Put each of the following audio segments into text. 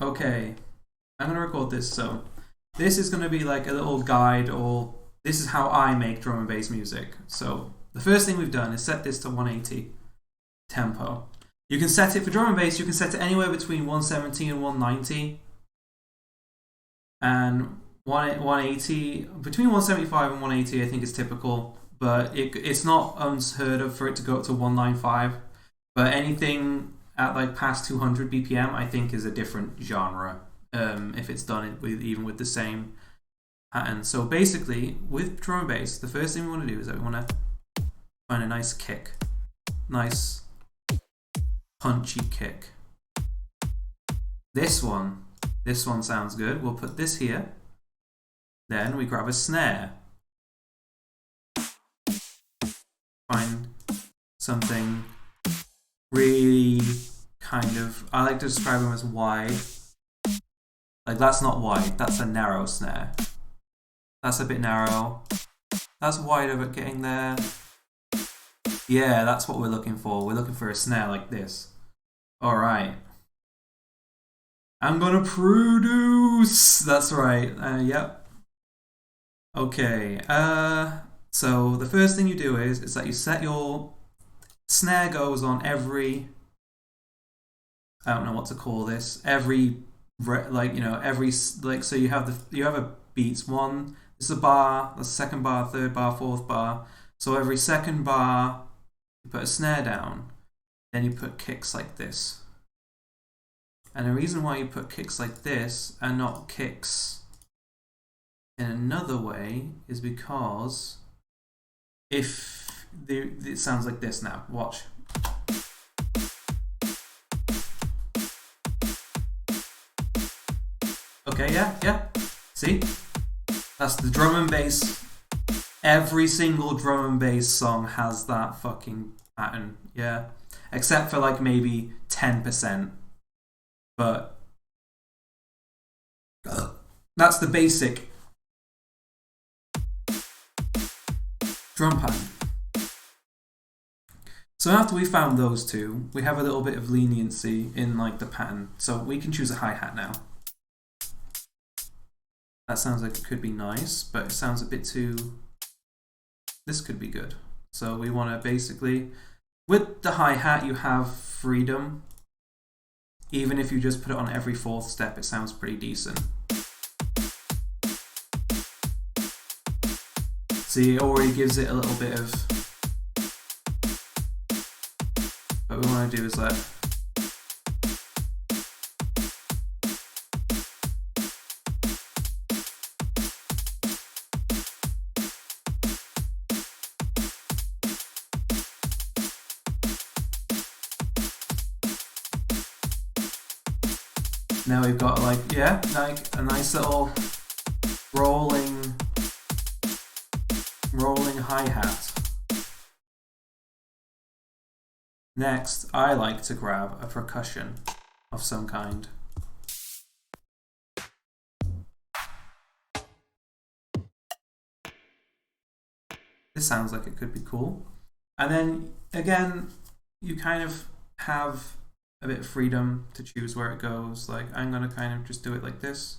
Okay, I'm gonna record this, so this is gonna be like a little guide, or this is how I make drum and bass music. So the first thing we've done is set this to 180 tempo. You can set it for drum and bass, you can set it anywhere between 170 and 190. And 180, between 175 and 180 I think is typical, but it's not unheard of for it to go up to 195. But anything at like past 200 BPM I think is a different genre, if it's done with even with the same pattern. So basically with drum and bass, the first thing we want to do is that we want to find a nice kick, nice punchy kick. This one sounds good. We'll put this here. Then we grab a snare. Find something really kind of, I like to describe them as wide. Like that's not wide, that's a narrow snare. That's a bit narrow. That's wider but getting there. Yeah, that's what we're looking for. We're looking for a snare like this. Alright. I'm gonna produce! That's right. Yep. Okay. So the first thing you do is that you set your snare goes on every, I don't know what to call this, every, like, you know, every, like, so you have a beats. One, this is a bar, the second bar, third bar, fourth bar. So every second bar you put a snare down, then you put kicks like this. And the reason why you put kicks like this and not kicks in another way is because if it sounds like this now, watch. Okay, yeah. See? That's the drum and bass. Every single drum and bass song has that fucking pattern, yeah? Except for like maybe 10%. But that's the basic drum pattern. So after we found those two, we have a little bit of leniency in like the pattern. So we can choose a hi-hat now. That sounds like it could be nice, but it sounds a bit too, this could be good. So we want to basically, with the hi-hat you have freedom. Even if you just put it on every fourth step, it sounds pretty decent. See, it already gives it a little bit of, what we want to do is let, now we've got like, yeah, like a nice little rolling hi-hat. Next, I like to grab a percussion of some kind. This sounds like it could be cool. And then again, you kind of have a bit of freedom to choose where it goes. Like I'm gonna kind of just do it like this.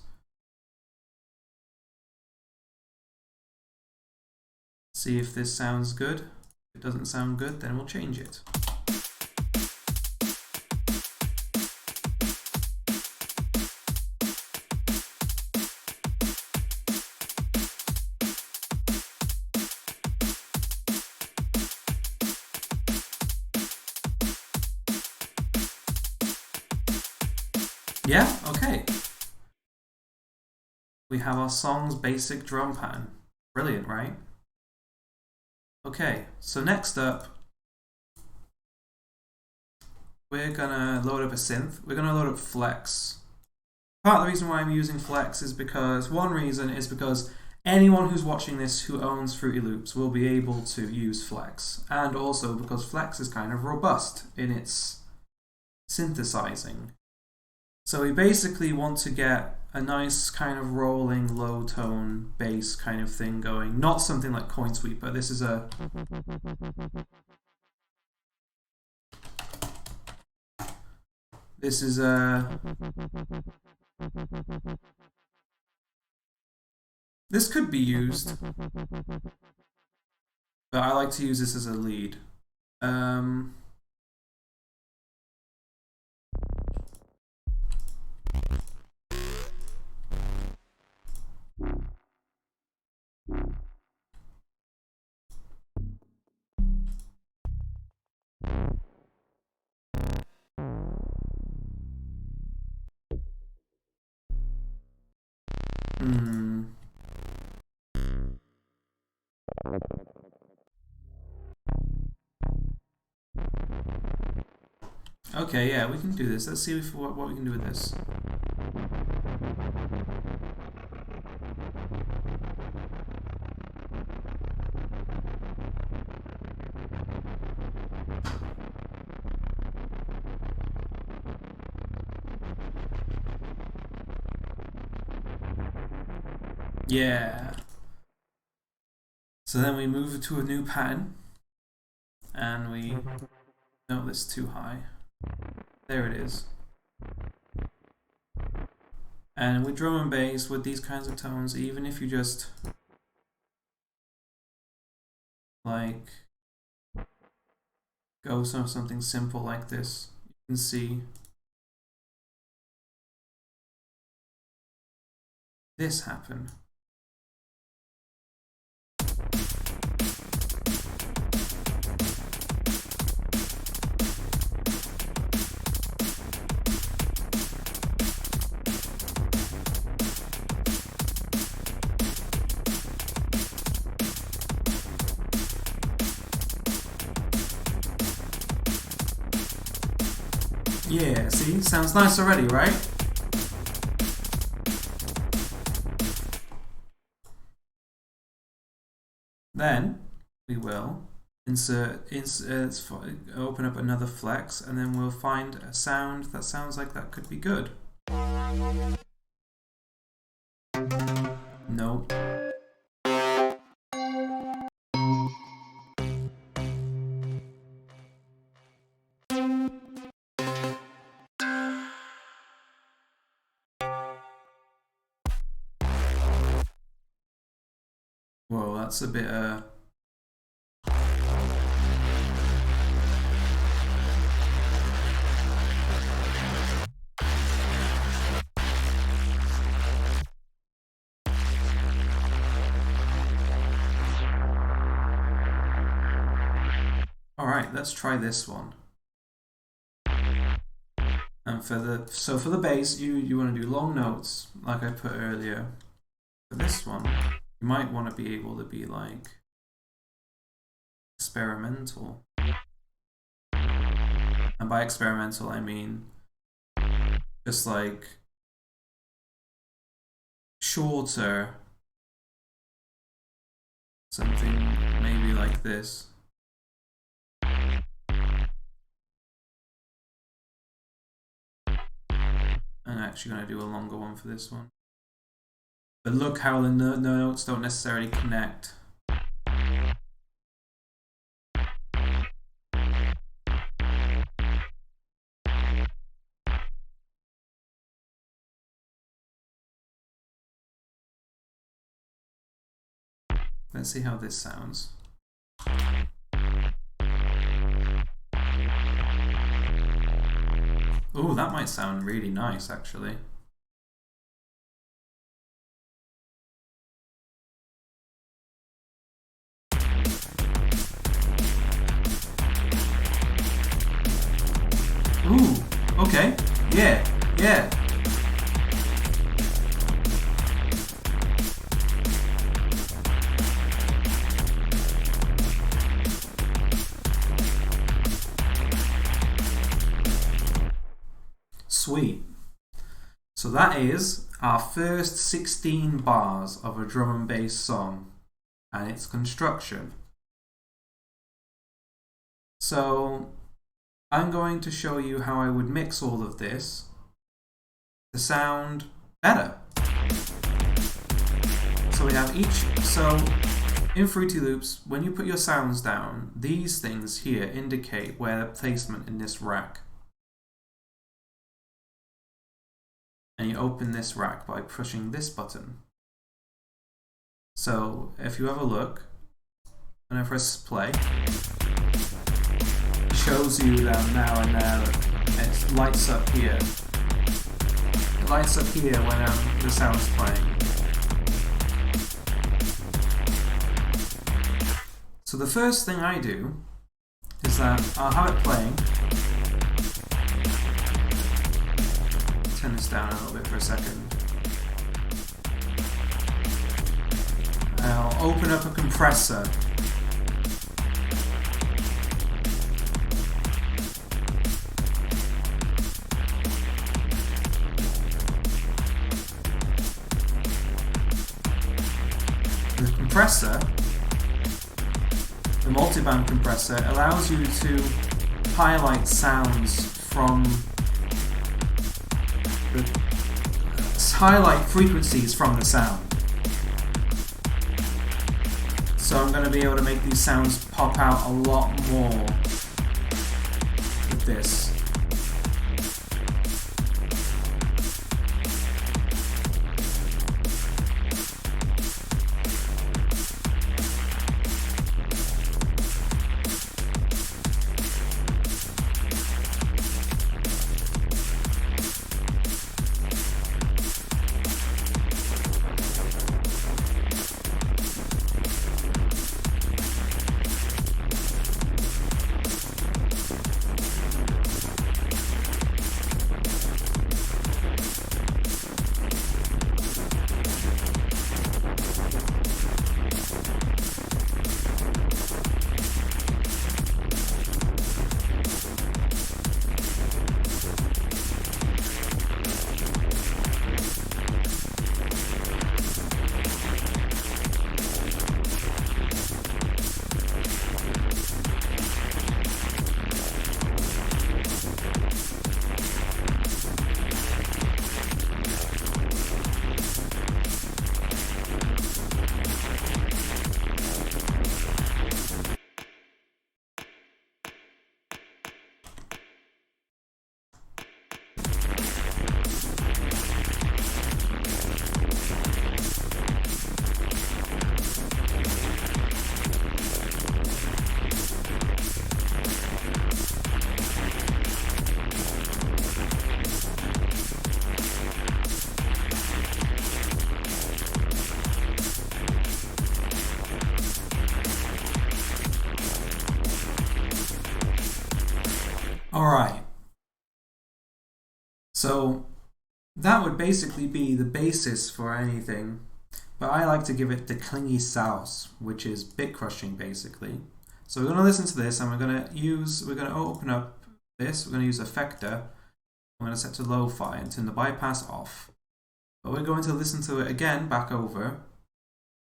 See if this sounds good. If it doesn't sound good, then we'll change it. Yeah, okay. We have our song's basic drum pattern. Brilliant, right? Okay, so next up, we're gonna load up a synth. We're gonna load up Flex. Part of the reason why I'm using Flex is because, one reason is because anyone who's watching this who owns Fruity Loops will be able to use Flex. And also because Flex is kind of robust in its synthesizing. So we basically want to get a nice kind of rolling low tone bass kind of thing going. Not something like Coin Sweeper. This is a... This could be used, but I like to use this as a lead. Okay, yeah, we can do this. Let's see what we can do with this. Yeah. So then we move to a new pattern, and we... No, that's too high. There it is. And with drum and bass, with these kinds of tones, even if you just like go something simple like this, you can see this happen. Yeah, see? Sounds nice already, right? Then we will open up another flex, and then we'll find a sound that sounds like that could be good. Nope. Whoa, that's a bit Alright, let's try this one. And for the bass, you want to do long notes, like I put earlier. For this one, you might want to be able to be like experimental. And by experimental, I mean just like shorter, something maybe like this. I'm actually going to do a longer one for this one. But look how the notes don't necessarily connect. Let's see how this sounds. Oh, that might sound really nice, actually. Ooh, okay. Yeah, yeah. Sweet. So that is our first 16 bars of a drum and bass song and its construction. So I'm going to show you how I would mix all of this to sound better. So we have so in Fruity Loops, when you put your sounds down, these things here indicate where the placement in this rack. and you open this rack by pushing this button. So if you have a look, when I press play, it shows you that now and now it lights up here. It lights up here when the sound's playing. So the first thing I do is that I'll have it playing. Turn this down a little bit for a second. I'll open up a compressor. The compressor, the multiband compressor, allows you to highlight sounds from highlight frequencies from the sound. So I'm going to be able to make these sounds pop out a lot more with this. Alright, so that would basically be the basis for anything, but I like to give it the Klingy sauce, which is bit crushing basically. So we're going to listen to this and we're going to open up this, we're going to use Effector, we're going to set to lo-fi and turn the bypass off. But we're going to listen to it again back over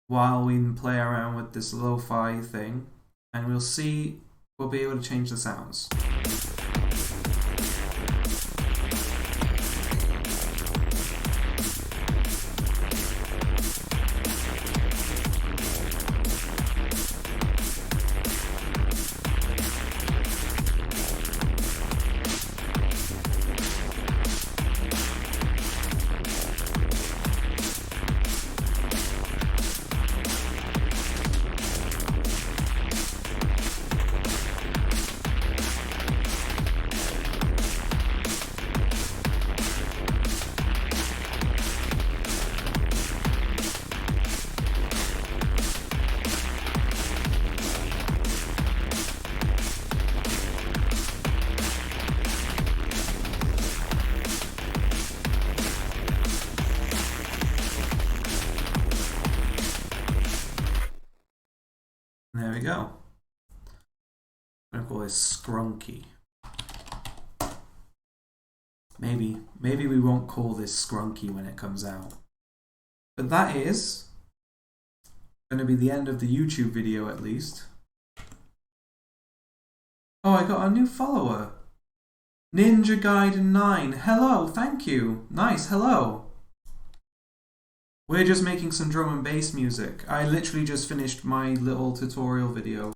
while we play around with this lo-fi thing, and we'll be able to change the sounds. There we go. I'm gonna call this Scrunky. Maybe we won't call this Scrunky when it comes out. But that is going to be the end of the YouTube video at least. Oh, I got a new follower. Ninja Gaiden 9. Hello, thank you. Nice, hello. We're just making some drum and bass music. I literally just finished my little tutorial video.